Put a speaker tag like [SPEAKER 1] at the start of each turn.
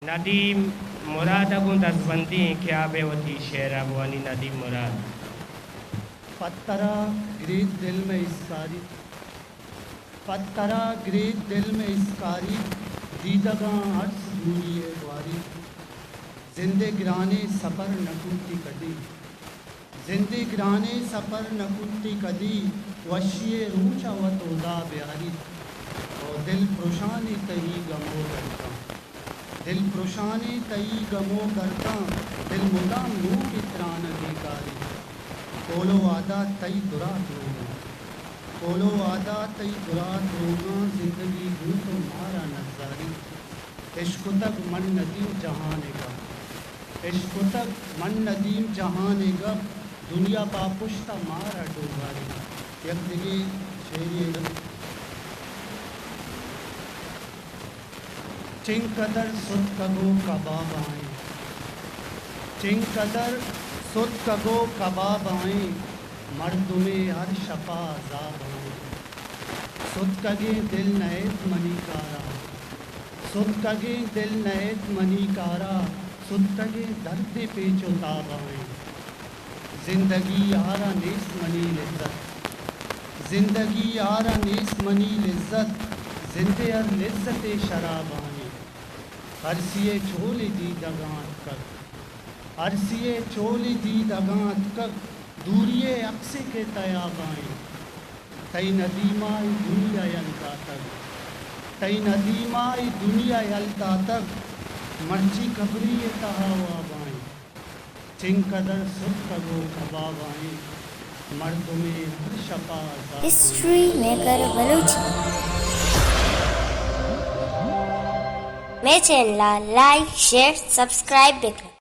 [SPEAKER 1] ندیم مراد اگوں دستبندی کیا بے وتی شعر ابوانی ندیم مراد
[SPEAKER 2] پترا گریت دل میں اسکاری پترا گریت دل میں اسکاری دیدگاں عرض دوری واری زندے گرانے سفر نکوتی کدی زندے گرانے سفر نکوتی کدی وشی روچا و تودا بیاری اور دل پروشانی تہی گمو کرتا دل پروشانی تئی گمو کرتا دل مدام نو کی تران بیکاری کولو آدھا تئی درات رونا کولو آدھا تئی درات رونا زندگی گو تو مارا نظاری عشق تک من ندیم جہان گا عشق تک من ندیم جہان گا دنیا پا پشتا مارا ڈوباری یک دیگے شعری چنگ قدر سد کگو کباب آئیں چنگ قدر سد کگو کباب آئیں مردمیں ہر شفا عذاب آئیں سد کگے دل نیت منی کارا سد کگے دل نیت منی کارا سد کگے درد پیچ و تاب آئیں زندگی آرا نیس منی لذت زندگی آرا نیس منی لذت زندے ار لذت شراب آئیں عرصیے چولی دی دگانت کک عرصیے چولی دی دگانت کک دوریے اقصے کے تیاب آئیں تئی ندیمائی دنیا یلتا تک تئی ندیمائی دنیا یلتا تک مرچی کبری تہاواب آئیں چنگ قدر سد کگو کباب آئیں مردمیں ہر شفا عذاب
[SPEAKER 3] ہسٹری میکر بلوچی میرے چینل لائک شیئر سبسکرائب بھی کریں